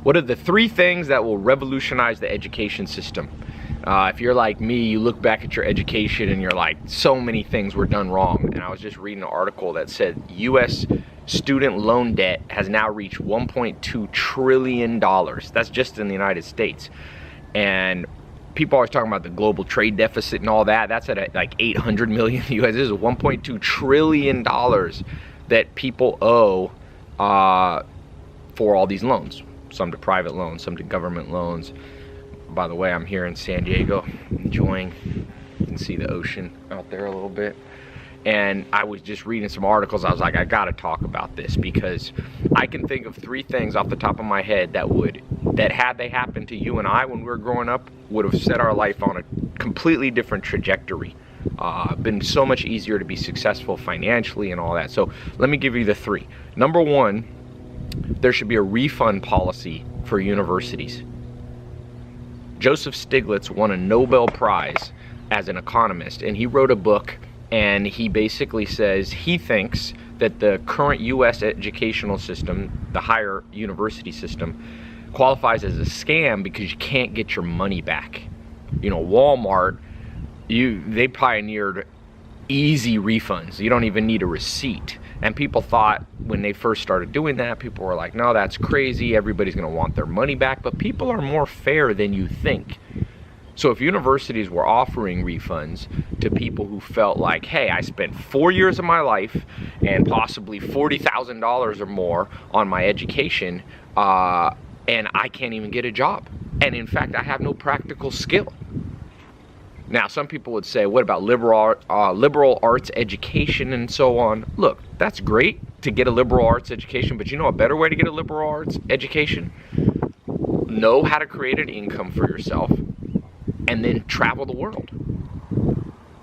What are the 3 things that will revolutionize the education system? If you're like me, you look back at your education and you're like, so many things were done wrong. And I was just reading an article that said U.S. student loan debt has now reached $1.2 trillion. That's just in the United States. And people always talking about the global trade deficit and all that. That's at like 800 million US. This is $1.2 trillion that people owe for all these loans. Some to private loans, some to government loans. By the way, I'm here in San Diego, enjoying, you can see the ocean out there a little bit. And I was just reading some articles. I was like, I gotta talk about this, because I can think of 3 things off the top of my head that had they happened to you and I when we were growing up, would have set our life on a completely different trajectory. Been so much easier to be successful financially and all that. So let me give you the 3. Number 1, there should be a refund policy for universities. Joseph Stiglitz won a Nobel Prize as an economist, and he wrote a book, and he basically says he thinks that the current U.S. educational system, the higher university system, qualifies as a scam because you can't get your money back. You know, Walmart, they pioneered easy refunds. You don't even need a receipt. And people thought when they first started doing that, people were like, no, that's crazy. Everybody's going to want their money back. But people are more fair than you think. So if universities were offering refunds to people who felt like, hey, I spent 4 years of my life and possibly $40,000 or more on my education, and I can't even get a job. And in fact, I have no practical skill. Now, some people would say, what about liberal arts education and so on? Look, that's great to get a liberal arts education, but you know a better way to get a liberal arts education? Know how to create an income for yourself and then travel the world.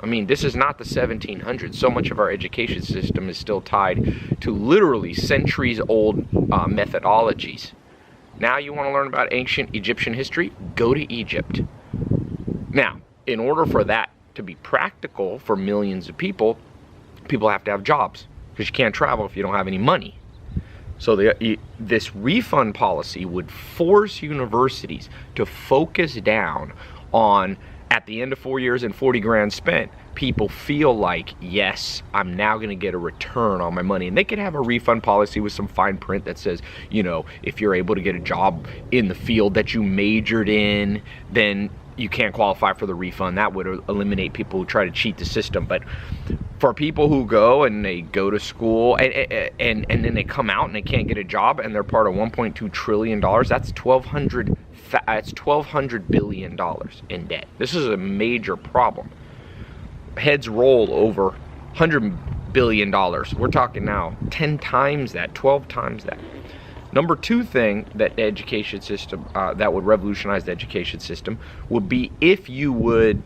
I mean, this is not the 1700s. So much of our education system is still tied to literally centuries-old methodologies. Now you want to learn about ancient Egyptian history? Go to Egypt. Now, in order for that to be practical for millions of people have to have jobs, because you can't travel if you don't have any money. So this refund policy would force universities to focus down on, at the end of 4 years and 40 grand spent, people feel like, yes, I'm now going to get a return on my money. And they could have a refund policy with some fine print that says, you know, if you're able to get a job in the field that you majored in, then you can't qualify for the refund. That would eliminate people who try to cheat the system. But for people who go and they go to school and then they come out and they can't get a job and they're part of $1.2 trillion, that's $1,200 billion in debt. This is a major problem. Heads roll over $100 billion. We're talking now 10 times that, 12 times that. Number 2 thing that the education system, that would revolutionize the education system, would be if you would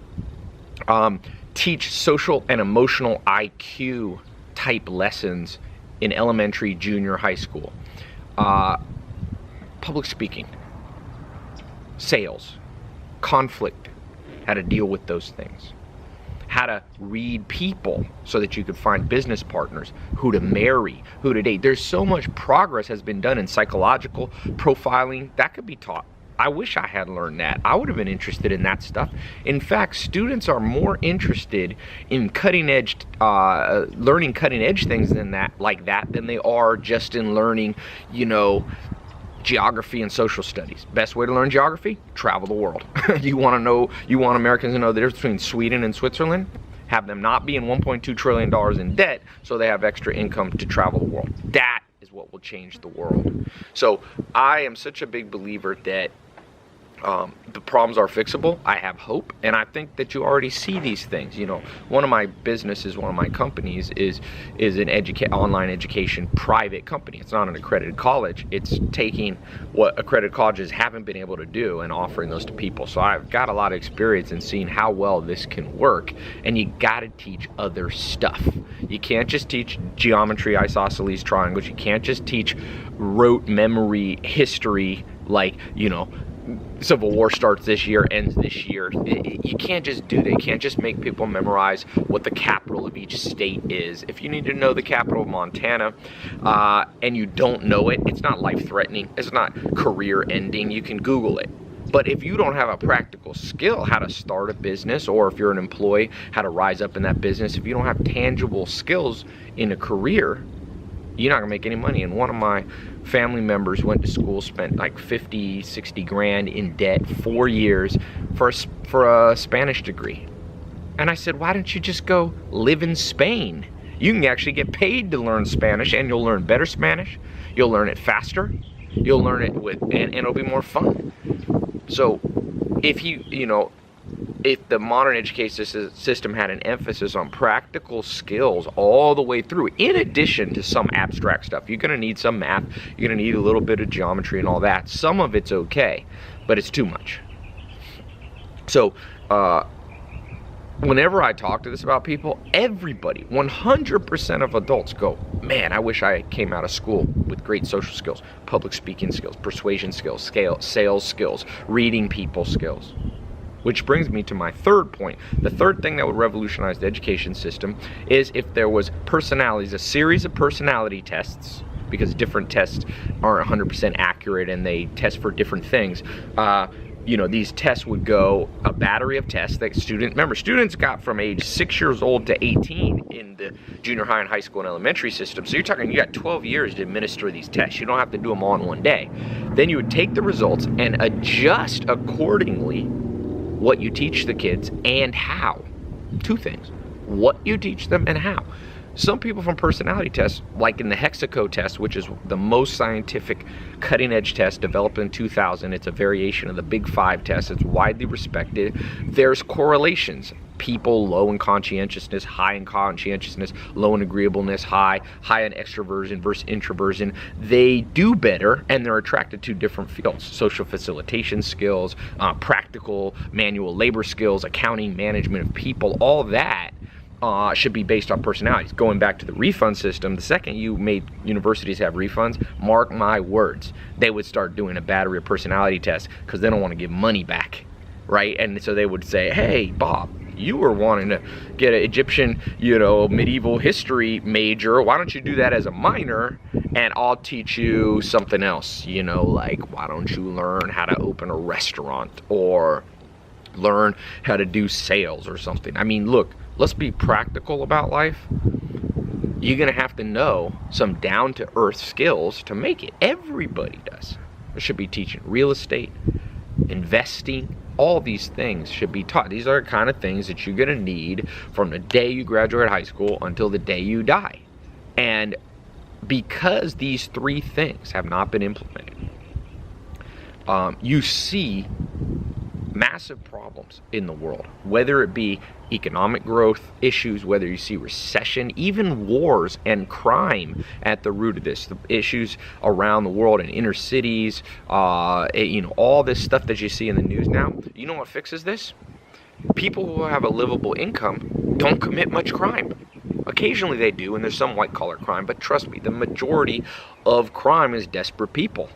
teach social and emotional IQ type lessons in elementary, junior, high school. Public speaking, sales, conflict, how to deal with those things. How to read people so that you could find business partners, who to marry, who to date. There's so much progress has been done in psychological profiling that could be taught. I wish I had learned that. I would have been interested in that stuff. In fact, students are more interested in cutting edge, learning cutting edge things than they are just in learning, you know, geography and social studies. Best way to learn geography? Travel the world. You want Americans to know the difference between Sweden and Switzerland? Have them not be in $1.2 trillion in debt so they have extra income to travel the world. That is what will change the world. So I am such a big believer that the problems are fixable. I have hope, and I think that you already see these things. You know, one of my businesses, one of my companies is an online education private company. It's not an accredited college. It's taking what accredited colleges haven't been able to do and offering those to people. So I've got a lot of experience in seeing how well this can work, and you got to teach other stuff. You can't just teach geometry, isosceles, triangles. You can't just teach rote memory history, like, you know, Civil War starts this year, ends this year. You can't just do that. You can't just make people memorize what the capital of each state is. If you need to know the capital of Montana and you don't know it, it's not life-threatening. It's not career-ending. You can Google it. But if you don't have a practical skill, how to start a business, or if you're an employee, how to rise up in that business, if you don't have tangible skills in a career, you're not gonna make any money. And one of my family members went to school, spent like 50, 60 grand in debt, 4 years for a Spanish degree. And I said, why don't you just go live in Spain? You can actually get paid to learn Spanish, and you'll learn better Spanish. You'll learn it faster. You'll learn it and it'll be more fun. So if if the modern education system had an emphasis on practical skills all the way through, in addition to some abstract stuff, you're going to need some math, you're going to need a little bit of geometry and all that. Some of it's okay, but it's too much. So whenever I talk to this about people, everybody, 100% of adults go, man, I wish I came out of school with great social skills, public speaking skills, persuasion skills, sales skills, reading people skills. Which brings me to my third point. The third thing that would revolutionize the education system is if there was personalities, a series of personality tests, because different tests aren't 100% accurate and they test for different things. These tests would go, a battery of tests that students got from age 6 years old to 18 in the junior high and high school and elementary system. So you're talking, you got 12 years to administer these tests. You don't have to do them all in one day. Then you would take the results and adjust accordingly what you teach the kids and how. Two things, what you teach them and how. Some people from personality tests, like in the Hexaco test, which is the most scientific cutting edge test developed in 2000, it's a variation of the Big Five test, it's widely respected. There's correlations. People low in conscientiousness, high in conscientiousness, low in agreeableness, high in extroversion versus introversion, they do better and they're attracted to different fields. Social facilitation skills, practical manual labor skills, accounting, management of people, all that should be based on personalities. Going back to the refund system, the second you made universities have refunds, mark my words, they would start doing a battery of personality tests because they don't want to give money back, right? And so they would say, hey, Bob, you were wanting to get an Egyptian, medieval history major. Why don't you do that as a minor and I'll teach you something else, like why don't you learn how to open a restaurant or learn how to do sales or something. I mean, look, let's be practical about life. You're gonna have to know some down-to-earth skills to make it. Everybody does. They should be teaching real estate, investing, all these things should be taught. These are the kind of things that you're gonna need from the day you graduate high school until the day you die. And because these three things have not been implemented, you see massive problems in the world, whether it be economic growth issues, whether you see recession, even wars and crime at the root of this, the issues around the world in inner cities, all this stuff that you see in the news now. You know what fixes this? People who have a livable income don't commit much crime. Occasionally they do, and there's some white collar crime, but trust me, the majority of crime is desperate people.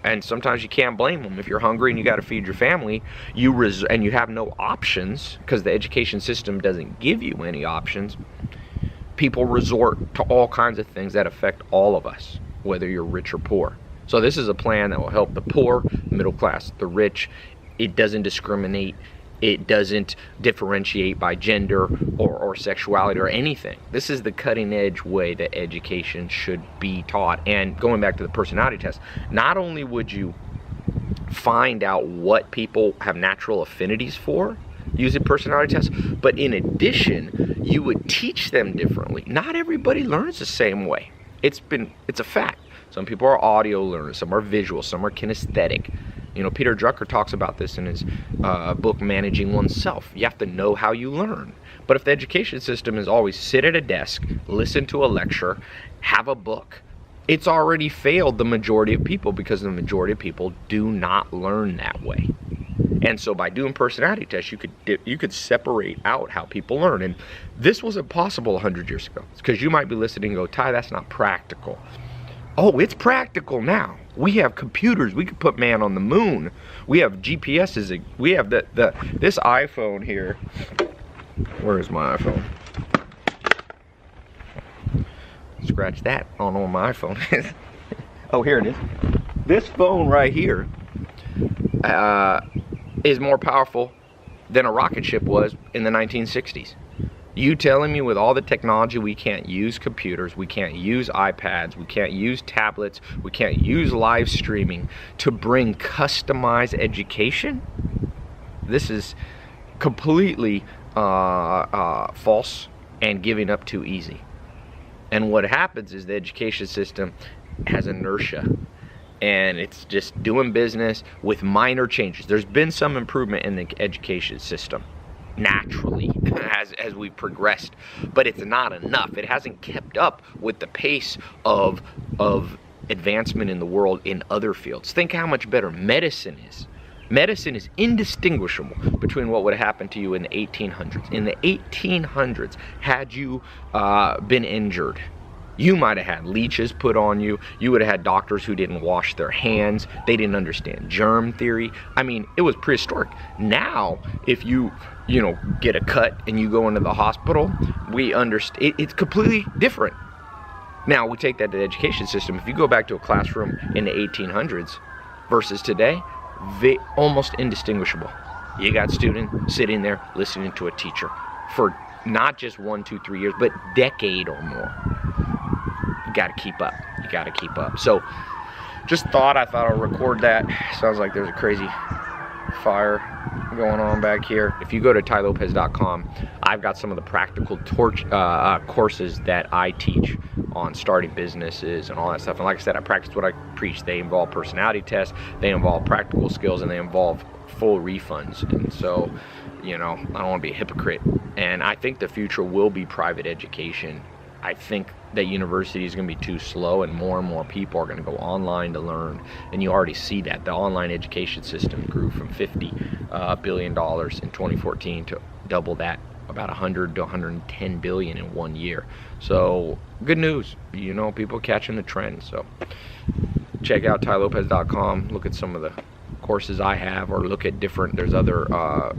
And sometimes you can't blame them. If you're hungry and you got to feed your family, and you have no options because the education system doesn't give you any options, people resort to all kinds of things that affect all of us, whether you're rich or poor. So this is a plan that will help the poor, middle class, the rich. It doesn't discriminate. It doesn't differentiate by gender or sexuality or anything. This is the cutting edge way that education should be taught. And going back to the personality test, not only would you find out what people have natural affinities for using personality tests, but in addition, you would teach them differently. Not everybody learns the same way. It's a fact. Some people are audio learners, some are visual, some are kinesthetic. Peter Drucker talks about this in his book, Managing Oneself. You have to know how you learn. But if the education system is always sit at a desk, listen to a lecture, have a book, it's already failed the majority of people because the majority of people do not learn that way. And so by doing personality tests, you could separate out how people learn. And this wasn't possible 100 years ago. It's because you might be listening and go, Ty, that's not practical. Oh, it's practical now. We have computers. We could put man on the moon. We have GPSs. We have this iPhone here. Where is my iPhone? Scratch that. I don't know where my iPhone is. Oh, here it is. This phone right here is more powerful than a rocket ship was in the 1960s. You telling me with all the technology we can't use computers, we can't use iPads, we can't use tablets, we can't use live streaming to bring customized education? This is completely false and giving up too easy. And what happens is the education system has inertia, and it's just doing business with minor changes. There's been some improvement in the education system naturally as we progressed, but it's not enough. It hasn't kept up with the pace of advancement in the world in other fields. Think how much better medicine is. Medicine is indistinguishable between what would have happened to you in the 1800s. In the 1800s, had you been injured, you might have had leeches put on you. You would have had doctors who didn't wash their hands. They didn't understand germ theory. I mean, it was prehistoric. Now, if you get a cut and you go into the hospital, we understand. It's completely different. Now, we take that to the education system. If you go back to a classroom in the 1800s versus today, almost indistinguishable. You got students sitting there listening to a teacher for not just 1, 2, 3 years, but decade or more. You got to keep up. You got to keep up. So I thought I'll record that. Sounds like there's a crazy fire going on back here. If you go to tylopez.com, I've got some of the practical courses that I teach on starting businesses and all that stuff. And like I said, I practice what I preach. They involve personality tests, they involve practical skills, and they involve full refunds. And so, I don't want to be a hypocrite. And I think the future will be private education. I think that university is going to be too slow, and more people are going to go online to learn. And you already see that. The online education system grew from $50 billion in 2014 to double that, about 100 to 110 billion in 1 year. So good news, people catching the trend. So check out tylopez.com, look at some of the courses I have, or look at there's other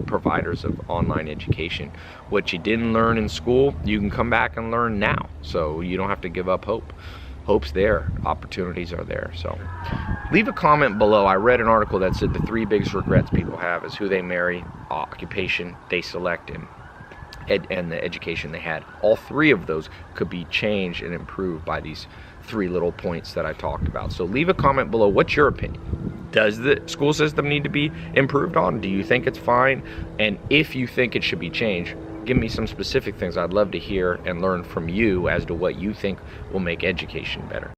providers of online education. What you didn't learn in school, you can come back and learn now. So you don't have to give up hope. Hope's there, opportunities are there. So leave a comment below. I read an article that said the 3 biggest regrets people have is who they marry, occupation they select, and the education they had. All 3 of those could be changed and improved by these 3 little points that I talked about. So leave a comment below. What's your opinion? Does the school system need to be improved on? Do you think it's fine? And if you think it should be changed, give me some specific things. I'd love to hear and learn from you as to what you think will make education better.